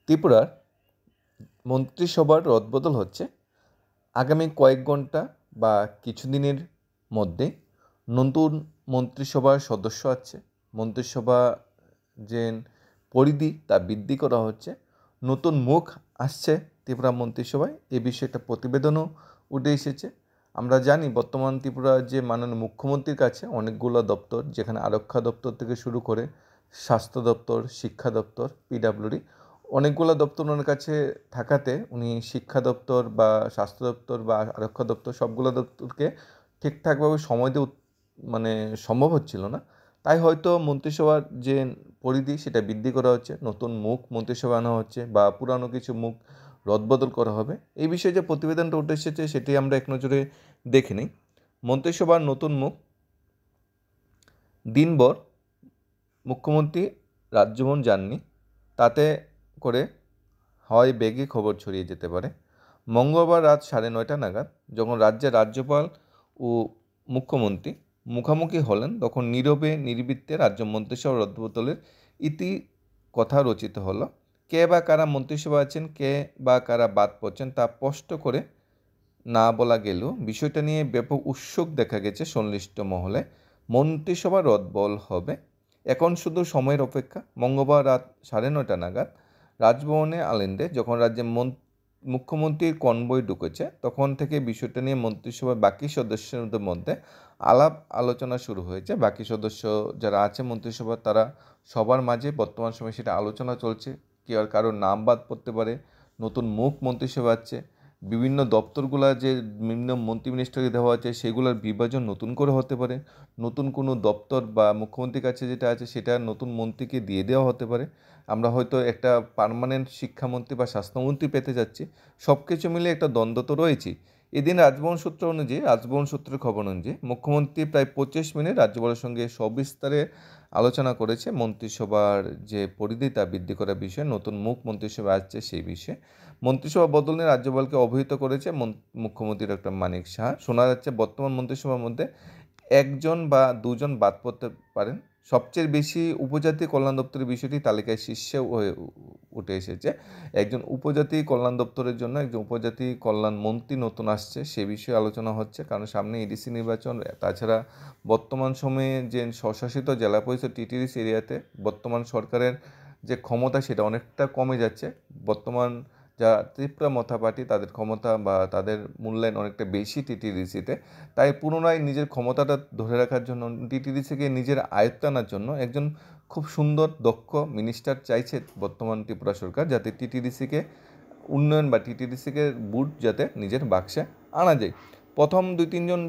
ত্রিপুরার মন্ত্রিসভার রদবদল হচ্ছে। আগামী কয়েক ঘন্টা বা কিছুদিনের মধ্যে নতুন মন্ত্রিসভার সদস্য আছে। মন্ত্রিসভা যে পরিধি তা বৃদ্ধি করা হচ্ছে। নতুন মুখ আসছে ত্রিপুরা মন্ত্রিসভায়। এ বিষয়ে একটা প্রতিবেদনও উঠে এসেছে। আমরা জানি বর্তমান ত্রিপুরার যে মাননীয় মুখ্যমন্ত্রীর কাছে অনেকগুলো দপ্তর, যেখানে আরক্ষা দপ্তর থেকে শুরু করে স্বাস্থ্য দপ্তর, শিক্ষা দপ্তর, পিডাব্লিউডি অনেকগুলো দপ্তর ওনার কাছে থাকাতে উনি শিক্ষা দপ্তর বা স্বাস্থ্য দপ্তর বা আরক্ষা দপ্তর সবগুলো দপ্তরকে ঠিকঠাকভাবে সময় দিয়ে সম্ভব হচ্ছিল না। তাই হয়তো মন্ত্রিসভার যে পরিধি সেটা বৃদ্ধি করা হচ্ছে, নতুন মুখ মন্ত্রিসভা আনা হচ্ছে বা পুরানো কিছু মুখ রদবদল করা হবে। এই বিষয়ে যে প্রতিবেদনটা উঠে এসেছে সেটি আমরা এক নজরে দেখে নিই। মন্ত্রিসভার নতুন মুখ দিনভর মুখ্যমন্ত্রী রাজভবন যাননি, তাতে করে হয় বেগে খবর ছড়িয়ে যেতে পারে। মঙ্গলবার রাত 9:30 নাগাদ যখন রাজ্যের রাজ্যপাল ও মুখ্যমন্ত্রী মুখোমুখি হলেন, তখন নীরবে নির্বিঘ্নে রাজ্য মন্ত্রিসভা রদবদলের ইতি কথা রচিত হলো। কে বা কারা মন্ত্রিসভা আছেন, কে বা কারা বাদ পড়ছেন তা স্পষ্ট করে না বলা গেলেও বিষয়টা নিয়ে ব্যাপক উৎসুক দেখা গেছে সংশ্লিষ্ট মহলে। মন্ত্রিসভা রদবদল হবে, এখন শুধু সময়ের অপেক্ষা। মঙ্গলবার রাত 9:30 নাগাদ রাজভবনে আলেন্দে যখন রাজ্যের মুখ্যমন্ত্রীর কনভয় ঢুকেছে, তখন থেকে বিষয়টা নিয়ে মন্ত্রিসভার বাকি সদস্যদের মধ্যে আলাপ আলোচনা শুরু হয়েছে। বাকি সদস্য যারা আছে মন্ত্রিসভা, তারা সবার মাঝে বর্তমান সময়ে সেটা আলোচনা চলছে। কি আর কারোর নাম বাদ পড়তে পারে, নতুন মুখ মন্ত্রিসভা আছে, বিভিন্ন দপ্তরগুলা যে বিভিন্ন মন্ত্রী মিনিস্টারকে দেওয়া আছে সেগুলোর বিভাজন নতুন করে হতে পারে। নতুন কোনো দপ্তর বা মুখ্যমন্ত্রীর কাছে যেটা আছে সেটা নতুন মন্ত্রীকে দিয়ে দেওয়া হতে পারে। আমরা হয়তো একটা পার্মানেন্ট শিক্ষামন্ত্রী বা স্বাস্থ্যমন্ত্রী পেতে যাচ্ছি। সব কিছু মিলে একটা দ্বন্দ্ব তো রয়েছেই। এদিন রাজভবন সূত্রের খবর অনুযায়ী মুখ্যমন্ত্রী প্রায় 25 মিনিট রাজ্যপালের সঙ্গে সবিস্তারে আলোচনা করেছে মন্ত্রিসভার যে পরিধি তা বৃদ্ধি করার বিষয়ে, নতুন মুখ মন্ত্রিসভা আসছে সেই বিষয়ে। মন্ত্রিসভা বদল নিয়ে রাজ্যপালকে অবহিত করেছে মুখ্যমন্ত্রী ডক্টর মানিক সাহা। শোনা যাচ্ছে বর্তমান মন্ত্রিসভার মধ্যে একজন বা দুজন বাদ পড়তে পারেন। সবচেয়ে বেশি উপজাতি কল্যাণ দপ্তরের বিষয়টি তালিকায় শীর্ষে উঠে এসেছে। একজন উপজাতি কল্যাণ দপ্তরের জন্য একজন উপজাতি কল্যাণ মন্ত্রী নতুন আসছে, সে বিষয়ে আলোচনা হচ্ছে। কারণ সামনে এডিসি নির্বাচন, তাছাড়া বর্তমান সময়ে যে স্বশাসিত জেলা পরিষদ টিটিডিসি এরিয়াতে বর্তমান সরকারের যে ক্ষমতা সেটা অনেকটা কমে যাচ্ছে। বর্তমান যা ত্রিপুরা মথা পার্টি, তাদের ক্ষমতা বা তাদের মূল্যায়ন অনেকটা বেশি টিটিডিসিতে। তাই পুনরায় নিজের ক্ষমতাটা ধরে রাখার জন্য, টিটিডিসিকে নিজের আয়ত্তে আনার জন্য একজন খুব সুন্দর দক্ষ মিনিস্টার চাইছে বর্তমান ত্রিপুরা সরকার, যাতে টিটিডিসিকে উন্নয়ন বা টিটিডিসিকে বুট যাতে নিজের বাক্সে আনা যায়। প্রথম 2-3 জন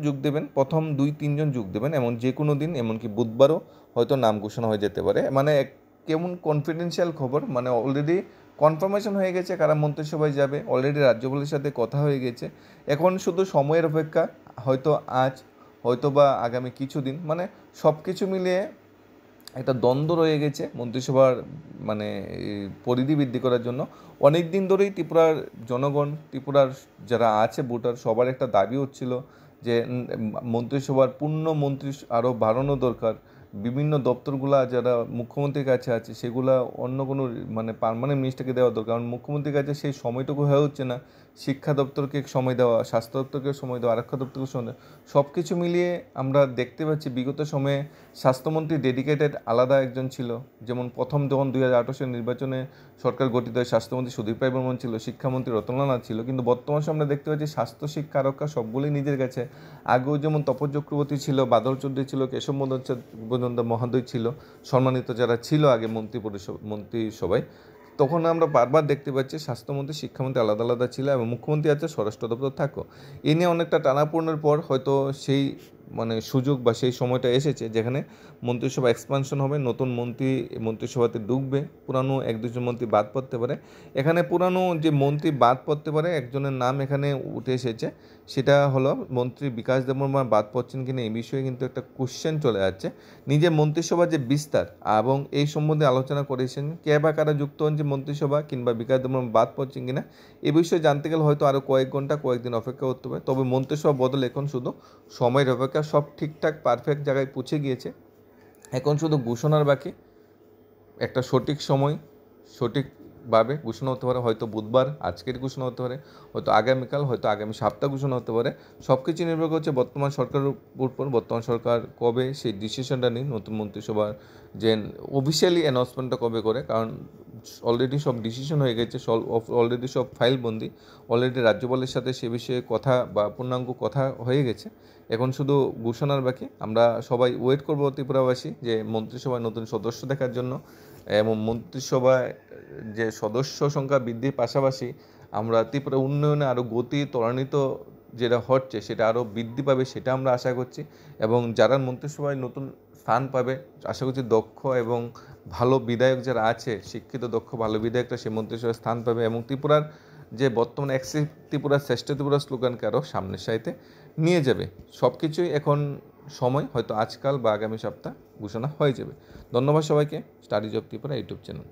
যোগ দেবেন এমন যে কোনো দিন, এমনকি বুধবারও হয়তো নাম ঘোষণা হয়ে যেতে পারে। কেমন কনফিডেন্সিয়াল খবর, অলরেডি কনফার্মেশন হয়ে গেছে কারা মন্ত্রিসভায় যাবে, অলরেডি রাজ্যপালের সাথে কথা হয়ে গেছে। এখন শুধু সময়ের অপেক্ষা, হয়তো আজ, হয়তো বা আগামী কিছুদিন, সব কিছু মিলিয়ে একটা দ্বন্দ্ব রয়ে গেছে মন্ত্রিসভার পরিধি বৃদ্ধি করার জন্য। অনেক দিন ধরেই ত্রিপুরার জনগণ, ত্রিপুরার যারা আছে ভোটার, সবার একটা দাবি হচ্ছিল যে মন্ত্রিসভার পূর্ণ মন্ত্রী আরও বাড়ানো দরকার। বিভিন্ন দপ্তরগুলা যারা মুখ্যমন্ত্রীর কাছে আছে সেগুলা অন্য কোনো পার্মানেন্ট মিনিস্টারকে দেওয়া দরকার, কারণ মুখ্যমন্ত্রীর কাছে সেই সময়টুকু হয়ে হচ্ছে না। শিক্ষা দপ্তরকে সময় দেওয়া, স্বাস্থ্য দপ্তরকে সময় দেওয়া, আরক্ষা দপ্তরকে সময় দেওয়া, সব কিছু মিলিয়ে আমরা দেখতে পাচ্ছি বিগত সময়ে স্বাস্থ্যমন্ত্রী ডেডিকেটেড আলাদা একজন ছিল। যেমন প্রথম যখন 2018 সালের নির্বাচনে সরকার গঠিত হয়, স্বাস্থ্যমন্ত্রী সুদীপ রায় বর্মন ছিল, শিক্ষামন্ত্রী রতনলাল নাথ ছিল। কিন্তু বর্তমান সময় আমরা দেখতে পাচ্ছি স্বাস্থ্য, শিক্ষা, আরক্ষা সবগুলোই নিজের কাছে। আগেও যেমন তপন চক্রবর্তী ছিল, বাদল চৌধুরী ছিল, কেশব মহোদয় ছিল, সম্মানিত যারা ছিল আগে মন্ত্রিসভায়, তখন আমরা বারবার দেখতে পাচ্ছি স্বাস্থ্যমন্ত্রী, শিক্ষামন্ত্রী আলাদা আলাদা ছিল এবং মুখ্যমন্ত্রী আছে স্বরাষ্ট্র দপ্তর থাকো। এ নিয়ে অনেকটা টানাপোড়েনের পর হয়তো সেই সুযোগ বা সেই সময়টা এসেছে যেখানে মন্ত্রিসভা এক্সপানশন হবে, নতুন মন্ত্রিসভাতে ঢুকবে, পুরানো 1-2 জন মন্ত্রী বাদ পড়তে পারে। এখানে পুরানো যে মন্ত্রী বাদ পড়তে পারে, একজনের নাম এখানে উঠে এসেছে, সেটা হলো মন্ত্রী বিকাশ দেববর্মা বাদ পড়ছেন কিনা এই বিষয়ে কিন্তু একটা কোশ্চেন চলে যাচ্ছে। নিজের মন্ত্রিসভার যে বিস্তার এবং এই সম্বন্ধে আলোচনা করেছেন কে বা কারা যুক্ত হন যে মন্ত্রিসভা কিংবা বিকাশ দেববর্মা বাদ পড়ছেন কিনা এ বিষয়ে জানতে গেলে হয়তো আরও কয়েক ঘন্টা কয়েকদিন অপেক্ষা করতে হবে। তবে মন্ত্রিসভা বদল এখন শুধু সময়ের অপেক্ষা, সব ঠিকঠাক পারফেক্ট জায়গায় পৌঁছে গিয়েছে, এখন শুধু ঘোষণার বাকি। একটা সঠিক সময়, সঠিক ভাবে ঘোষণা হতে পারে, হয়তো বুধবার আজকের ঘোষণা হতে পারে, হয়তো আগামীকাল, হয়তো আগামী সপ্তাহ ঘোষণা হতে পারে। সব কিছু নির্ভর করছে বর্তমান সরকারের উপর। বর্তমান সরকার কবে সেই ডিসিশনটা নিন, নতুন মন্ত্রিসভার যে অফিসিয়ালি অ্যানাউন্সমেন্টটা কবে করে, কারণ অলরেডি সব ডিসিশন হয়ে গেছে, অলরেডি সব ফাইলবন্দি, অলরেডি রাজ্যপালের সাথে সে বিষয়ে কথা বা পূর্ণাঙ্গ কথা হয়ে গেছে। এখন শুধু ঘোষণার বাকি। আমরা সবাই ওয়েট করবো ত্রিপুরাবাসী যে মন্ত্রিসভায় নতুন সদস্য দেখার জন্য, এবং মন্ত্রিসভায় যে সদস্য সংখ্যা বৃদ্ধির পাশাপাশি আমরা ত্রিপুরা উন্নয়নে আরও গতি ত্বরান্বিত যেটা হচ্ছে সেটা আরও বৃদ্ধি পাবে, সেটা আমরা আশা করছি। এবং যারা মন্ত্রিসভায় নতুন স্থান পাবে, আশা করছি দক্ষ এবং ভালো বিধায়ক যারা আছে, শিক্ষিত দক্ষ ভালো বিধায়করা সেই মন্ত্রিসভায় স্থান পাবে, এবং ত্রিপুরার যে বর্তমানে অ্যাক্সিস ত্রিপুরা শ্রেষ্ঠ ত্রিপুরা স্লোগানকে আরও সামনের সারিতে নিয়ে যাবে। সব কিছুই এখন সময়, হয়তো আজকাল বা আগামী সপ্তাহ ঘোষণা হয়ে যাবে। ধন্যবাদ সবাইকে। Studies of Tripura YouTube channel.